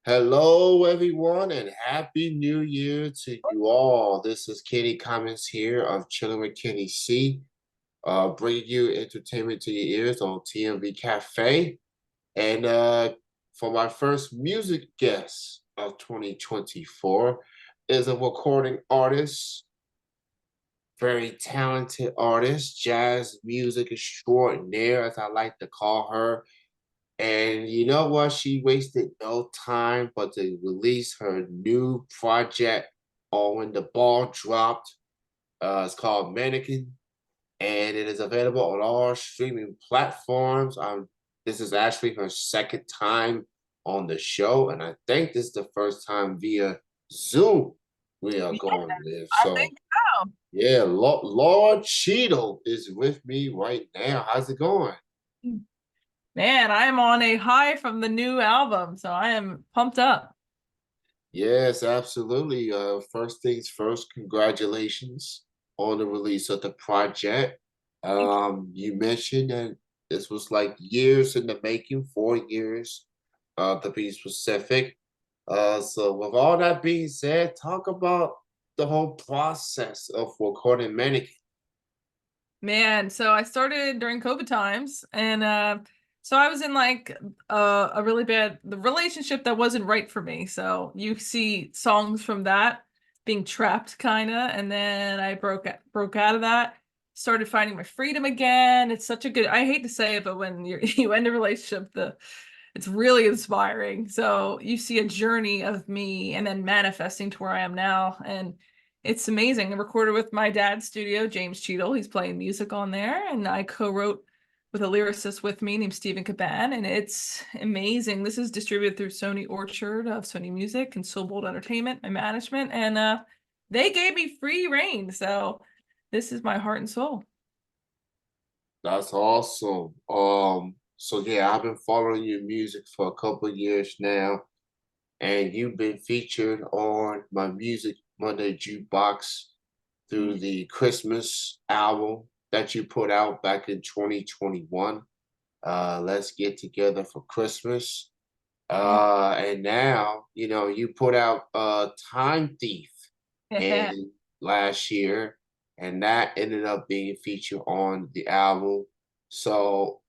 Hello, everyone, and Happy New Year to you all. This is Kenny Comments here of Chilling with Kenny C, bringing you entertainment to your ears on TMV Cafe. And for my first music guest of 2024 is a recording artist, very talented artist, jazz music extraordinaire, as I like to call her. And you know what? She wasted no time but to release her new project on when the ball dropped. It's called Mannequin, and it is available on all streaming platforms. This is actually her second time on the show, and I think this is the first time via Zoom we are Yeah, going live. I So think so. yeah, Lord Cheadle is with me right now. How's it going? Man, I am on a high from the new album, so I am pumped up. Yes, absolutely. First things first, congratulations on the release of the project. Thank You mentioned that this was like years in the making, 4 years, to be specific. So with all that being said, talk about the whole process of recording Mannequin. Man, so I started during COVID times, and so I was in like a really bad the relationship that wasn't right for me. So you see songs from that being trapped kind of, and then I broke out of that, started finding my freedom again. It's such a good, I hate to say it, but when you end a relationship, the it's really inspiring. So you see a journey of me and then manifesting to where I am now. And it's amazing. I recorded with my dad's studio, James Cheadle. He's playing music on there. And I co-wrote with a lyricist with me named Stephen Caban. And it's amazing. This is distributed through Sony Orchard of Sony Music and Soulbold Entertainment, my management. And they gave me free reign. So this is my heart and soul. That's awesome. So yeah, I've been following your music for a couple of years now, and you've been featured on my Music Monday Jukebox through the Christmas album that you put out back in 2021. Let's Get Together for Christmas. And now, you put out Time Thief Yeah. in last year, and that ended up being featured on the album. So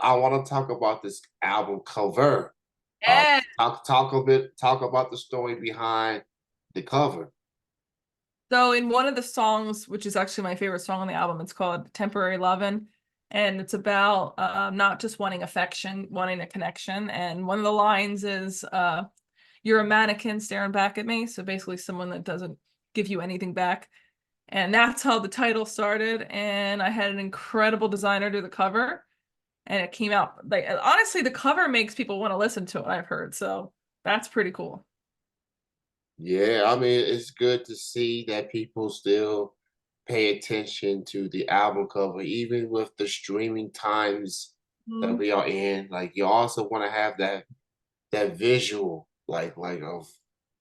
I want to talk about this album cover. Yeah. Talk about the story behind the cover. So in one of the songs, which is actually my favorite song on the album, it's called Temporary Lovin'. And it's about not just wanting affection, wanting a connection. And one of the lines is, you're a mannequin staring back at me. So basically someone that doesn't give you anything back. And that's how the title started. And I had an incredible designer do the cover. And it came out like honestly, the cover makes people want to listen to it, I've heard. So that's pretty cool. Yeah, I mean, it's good to see that people still pay attention to the album cover, even with the streaming times that Mhm. we are in. Like, you also want to have that visual, like of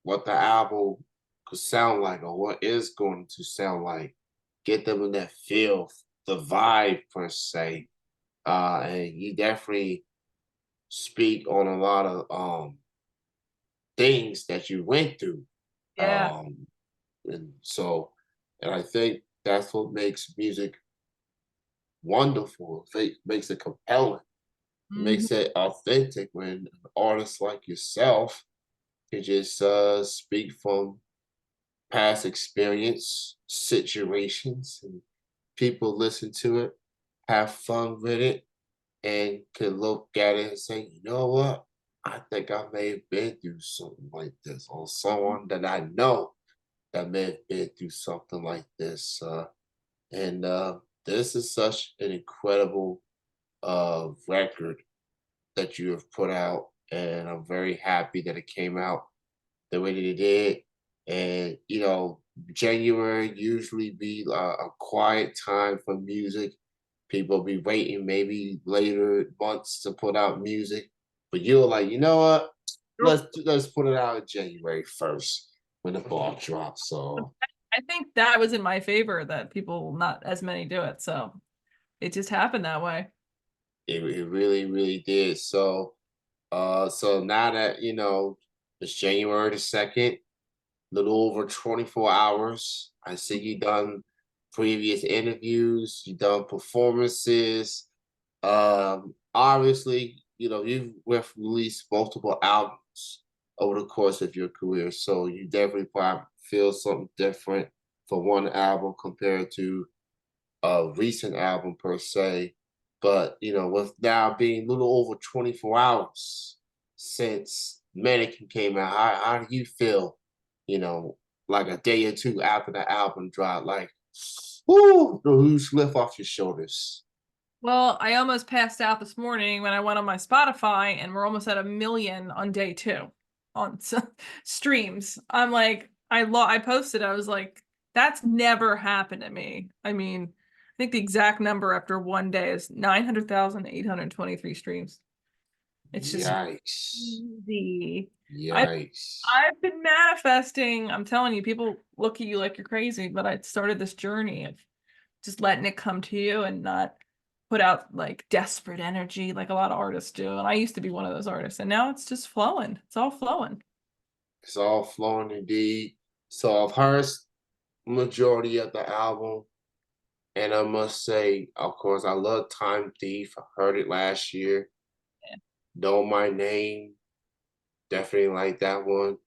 what the album could sound like or what is going to sound like. Get them in that feel, the vibe per se. And you definitely speak on a lot of things that you went through. Yeah. Um, and so, and I think that's what makes music wonderful. It makes it compelling. It Mhm. makes it authentic when an artist like yourself can just speak from past experience, situations, and people listen to it, have fun with it, and can look at it and say, you know what? I think I may have been through something like this, or someone that I know that may have been through something like this. And this is such an incredible record that you have put out, and I'm very happy that it came out the way that it did. And January usually be a quiet time for music. People be waiting maybe later months to put out music, but you're like, you know what? Let's put it out in January 1st when the ball drops. So I think that was in my favor that people not as many do it. So it just happened that way. it really, really did. So so now that It's January the 2nd, little over 24 hours. I see you done previous interviews, you done performances. Obviously, you've released multiple albums over the course of your career, so you definitely probably feel something different for one album compared to a recent album per se. But with now being a little over 24 hours since Mannequin came out, how do you feel, you know, like a day or two after the album dropped? Like, whoo, the huge lift off your shoulders. Well, I almost passed out this morning when I went on my Spotify, and we're almost at 1 million on day two on streams. I'm like, I posted, I was like, that's never happened to me. I mean, I think the exact number after one day is 900,823 streams. It's just Yikes. crazy. I Yikes. I've been manifesting. I'm telling you, people look at you like you're crazy, but I started this journey of just letting it come to you and not put out like desperate energy like a lot of artists do. And I used to be one of those artists, and now it's just flowing. It's all flowing. It's all flowing indeed. So I've heard majority of the album. And I must say, of course, I love Time Thief. I heard it last year. Know My Name. Definitely like that one.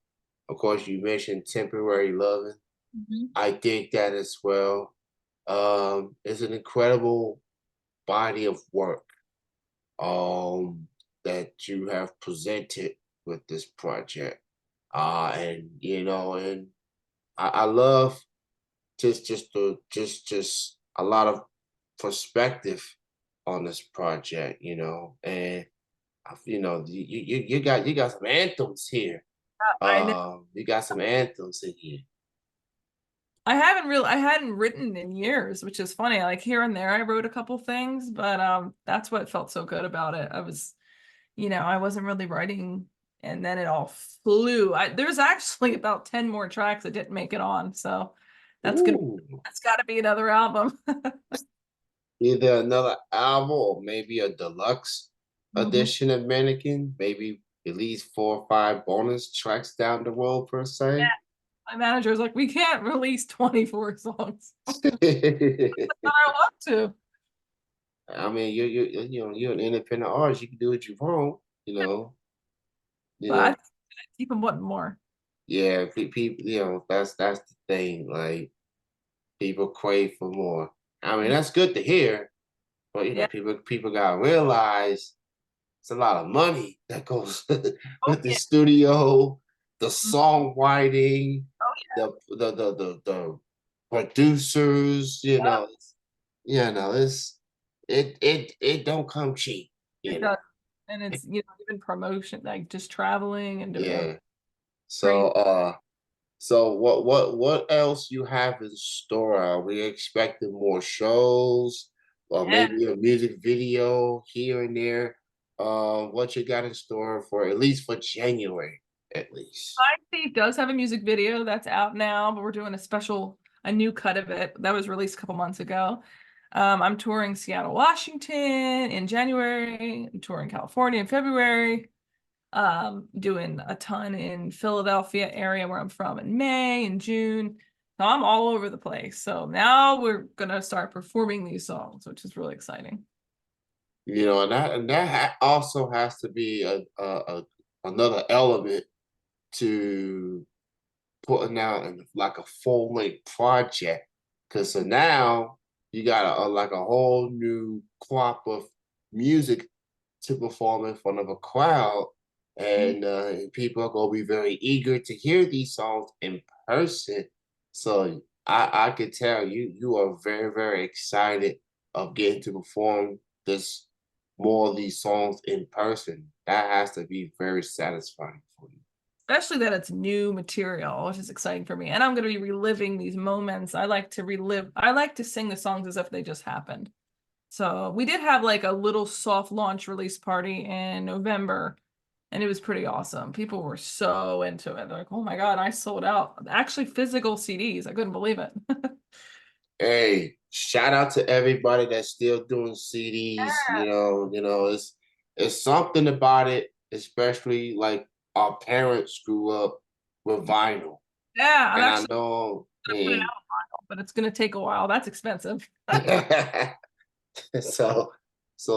Of course, you mentioned Temporary Loving. Mhm. I dig that as well. It's an incredible body of work that you have presented with this project. And I love just a lot of perspective on this project, and you got some anthems here. I know. You got some anthems in here. I hadn't written in years, which is funny. Like here and there I wrote a couple things, but that's what felt so good about it. I wasn't really writing, and then it all flew. There's actually about 10 more tracks that didn't make it on, so that's gonna Ooh, that's got to be another album. either another album or maybe a deluxe Mhm. edition of Mannequin. Maybe at least 4 or 5 bonus tracks down the road per se. My manager was like, "We can't release 24 songs." But I want to, I mean, you're an independent artist. You can do what you want. You know, you but I know. keep them wanting more. Yeah, people. That's the thing. Like people crave for more. I mean, that's good to hear, but Yeah. people gotta realize it's a lot of money that goes Oh with the yeah. studio, the Mhm. songwriting, Oh the producers. yeah. It don't come cheap. It You know, does, and it's even promotion, like just traveling and doing yeah. crazy. So what else you have in store? Are we expecting more shows or Yeah. maybe a music video here and there? What you got in store for at least for January, at least? High Thief does have a music video that's out now, but we're doing a new cut of it that was released a couple months ago. I'm touring Seattle, Washington in January. I'm touring California in February. Doing a ton in Philadelphia area where I'm from in May and June. So I'm all over the place. So now we're gonna start performing these songs, which is really exciting. And that also has to be a another element to putting out like a full length project. Cause so now you got like a whole new crop of music to perform in front of a crowd, and people are gonna be very eager to hear these songs in person. So I could tell you are very very excited of getting to perform this more of these songs in person. That has to be very satisfying for you. Especially that it's new material, which is exciting for me. And I'm going to be reliving these moments. I like to sing the songs as if they just happened. So we did have like a little soft launch release party in November, and it was pretty awesome. People were so into it. They're like, oh my God, I sold out. Actually, physical CDs. I couldn't believe it. Hey, shout out to everybody that's still doing CDs. It's something about it, especially like our parents grew up with vinyl, Yeah, I'm and I actually know, gonna put it and out, but it's gonna take a while. That's expensive. so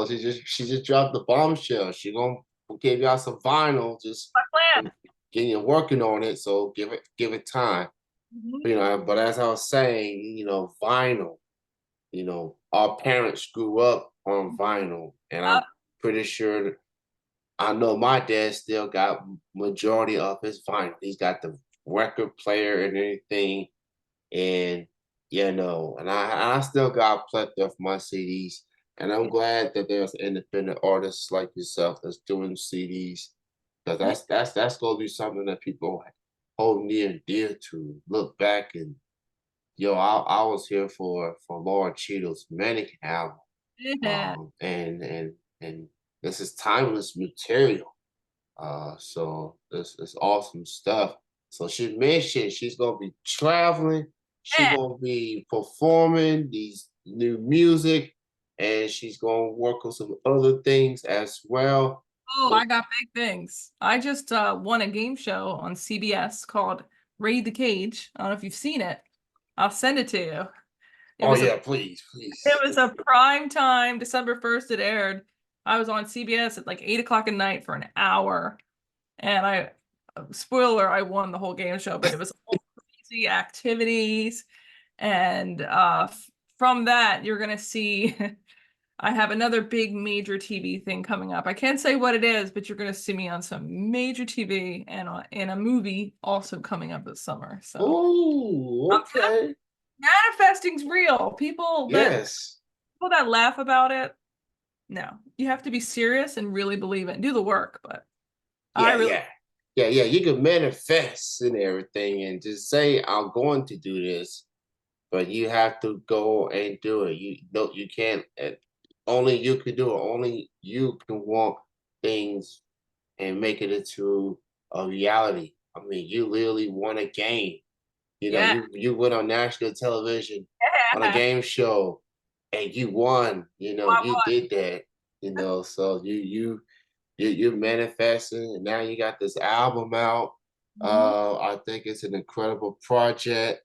she just dropped the bombshell. She gonna give y'all some vinyl, just My plan. getting working on it. So give it time. Mhm. You know, but as I was saying, vinyl. Our parents grew up on vinyl, and Uh, I'm pretty sure I know my dad still got majority of his vinyl. He's got the record player and everything, and and I still got a plethora of my CDs. And I'm glad that there's independent artists like yourself that's doing CDs, because yeah. that's gonna be something that people hold near and dear to. Look back and I was here for Laura Cheadle's Mannequin album, Yeah. and this is timeless material. So it's awesome stuff. So she mentioned she's gonna be traveling, she's Yeah. gonna be performing these new music, and she's gonna work on some other things as well. Oh, But I got big things. I just won a game show on CBS called Raid the Cage. I don't know if you've seen it. I'll send it to you. It oh was a yeah, please, it please. was a prime time, December 1st it aired. I was on CBS at like 8 o'clock at night for an hour. And spoiler, I won the whole game show, but it was all crazy activities. And from that, you're gonna see I have another big major TV thing coming up. I can't say what it is, but you're gonna see me on some major TV and in a movie also coming up this summer. So Oh, I'm okay. manifesting's real. Yes. People that laugh about it, no, you have to be serious and really believe it and do the work. But I Yeah, really, yeah. Yeah, yeah. You can manifest and everything and just say, I'm going to do this, but you have to go and do it. You know you can't only you can do it. Only you can want things and make it into a reality. I mean, you literally won a game. yeah, You went on national television on a yeah. game show and you won. I You did that. So you're manifesting, and now you got this album out. won. I think it's an incredible project.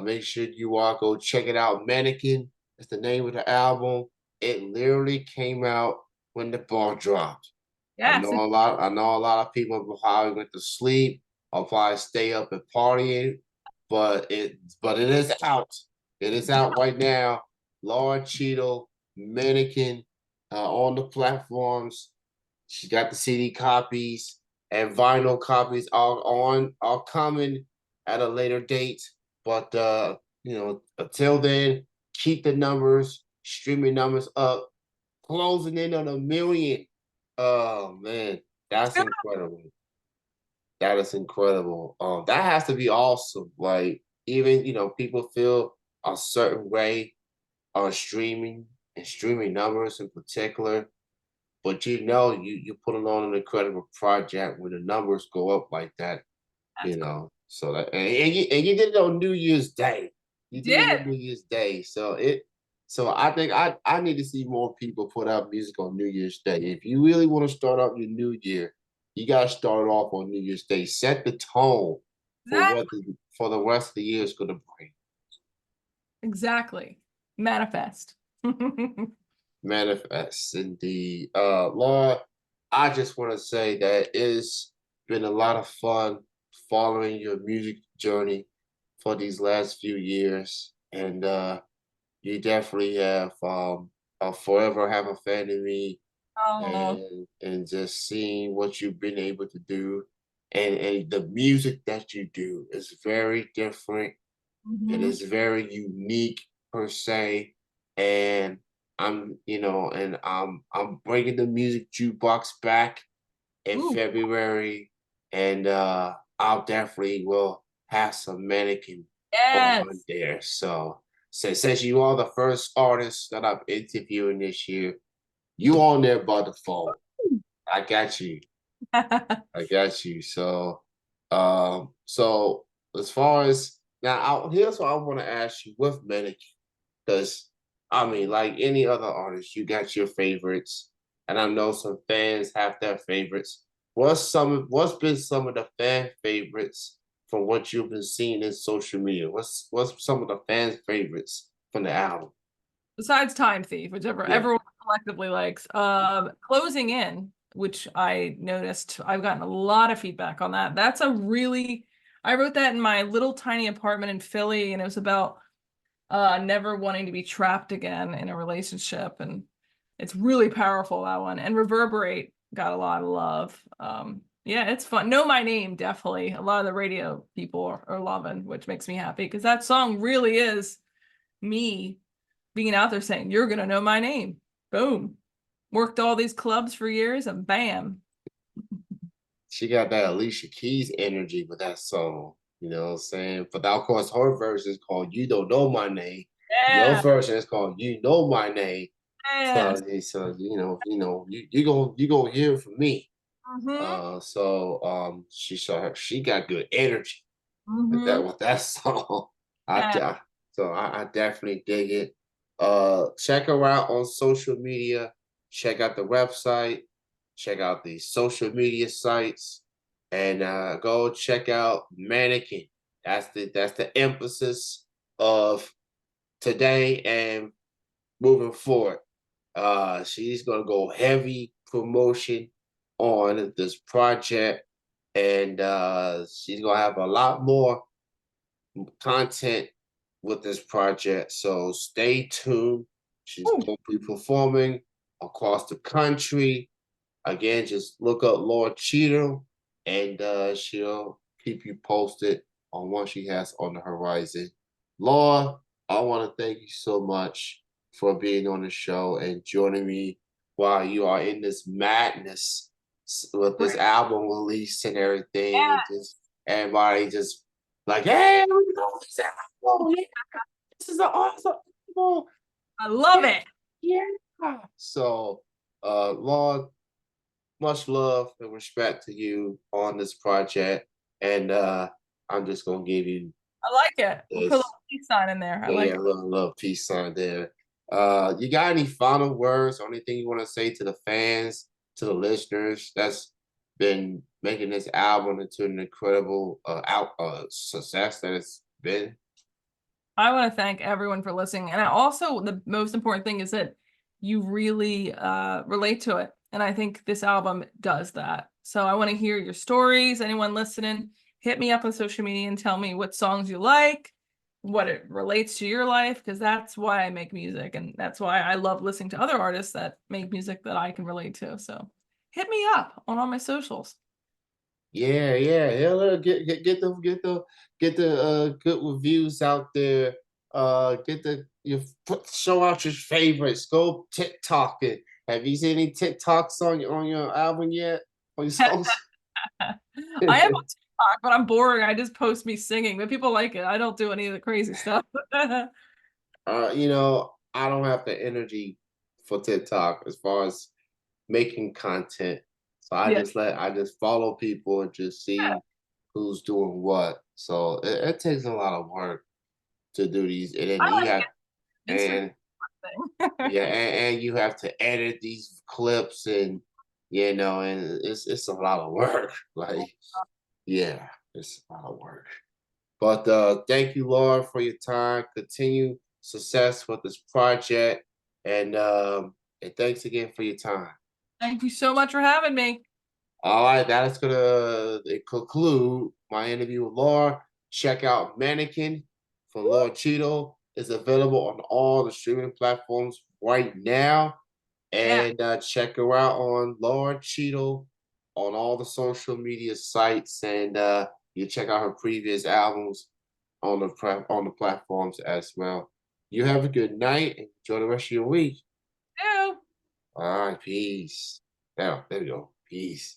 Make sure you all go check it out. Mannequin is the name of the album. It literally came out when the ball dropped. Yes. I know a lot of people probably went to sleep or probably stay up and partying, but it is out. It is out right now. Laura Cheadle, Mannequin, on the platforms. She got the CD copies and vinyl copies are coming at a later date. But until then, keep the numbers, streaming numbers up, closing in on 1 million. Oh man, that's incredible. That is incredible. That has to be awesome. Like even people feel a certain way on streaming and streaming numbers in particular, but you putting on an incredible project when the numbers go up like that. That's cool. So that and you did it on New Year's Day. You did it Did. on New Year's Day. So I think I need to see more people put out music on New Year's Day. If you really want to start out your new year, you gotta start it off on New Year's Day. Set the tone for Exactly. for the rest of the year is gonna bring. Exactly. Manifest. Manifest indeed. Laura, I just want to say that it's been a lot of fun following your music journey for these last few years. And you definitely have I'll forever have a fan in me, Oh. and just seeing what you've been able to do, and the music that you do is very different. It Mhm. is very unique per se, and I'm bringing the music jukebox back in Ooh. February, and I'll definitely will have some Mannequin on Yes. there. So since you are the first artist that I'm interviewing this year, you on there by default. I got you. I got you. So as far as now, here's what I want to ask you with Mannequin, because I mean, like any other artist, you got your favorites, and I know some fans have their favorites. what's been some of the fan favorites from what you've been seeing in social media? What's some of the fan favorites from the album? Besides Time Thief, which Yeah. everyone collectively likes. Closing In, which I noticed I've gotten a lot of feedback on that. That's a really I wrote that in my little tiny apartment in Philly, and it was about never wanting to be trapped again in a relationship. And it's really powerful, that one. And Reverberate got a lot of love. Yeah, it's fun. Know My Name, definitely. A lot of the radio people are loving, which makes me happy because that song really is me being out there saying, "You're gonna know my name." Boom. Worked all these clubs for years and bam. She got that Alicia Keys energy with that song. You know what I'm saying? But of course, her version is called "You Don't Know My Name." Your Yeah. version is called "You Know My Name." Yes. So you gonna hear it from me. Mm-hmm. She got good energy with Mm-hmm. that song. I Yeah. de- I definitely dig it. Check her out on social media. Check out the website. Check out the social media sites, and go check out Mannequin. That's the emphasis of today and moving forward. She's gonna go heavy promotion on this project, and she's gonna have a lot more content with this project. So stay tuned. She's Ooh. going to be performing across the country. Again, just look up Lord Cheadle, and she'll keep you posted on what she has on the horizon. Laura, I want to thank you so much for being on the show and joining me while you are in this madness with this album release and everything, and Yeah. just everybody just like, hey, we know this album. Yeah, this is an awesome album. I love Yeah, it. yeah. So, Laura, much love and respect to you on this project. And I'm just gonna give you I like it. We'll put a little this. peace sign in there. I Yeah, like yeah, it. little peace sign there. You got any final words or anything you want to say to the fans, to the listeners that's been making this album into an incredible success that it's been? I want to thank everyone for listening. And also, the most important thing is that you really relate to it. And I think this album does that. So I want to hear your stories. Anyone listening, hit me up on social media and tell me what songs you like, what it relates to your life, because that's why I make music. And that's why I love listening to other artists that make music that I can relate to. So hit me up on all my socials. Yeah, yeah, yeah. Get the good reviews out there. Get the show out your favorites. Go TikTok it. Have you seen any TikToks on your album yet? On your songs? I am on TikTok, but I'm boring. I just post me singing, but people like it. I don't do any of the crazy stuff. I don't have the energy for TikTok as far as making content. So Yeah. I just follow people and just see who's doing what. So it takes a lot of work to do these, and then I you like have Instagram and thing. yeah, and you have to edit these clips, and and it's a lot of work. Like, yeah, it's a lot of work. But thank you, Laura, for your time. Continue success with this project, and thanks again for your time. Thank you so much for having me. All right, that is gonna conclude my interview with Laura. Check out Mannequin from Laura Cheadle. It's available on all the streaming platforms right now. Yeah. And check her out on Laura Cheadle on all the social media sites, and you check out her previous albums on on the platforms as well. You have a good night and enjoy the rest of your week. Ew. All right, peace. There we go. Peace.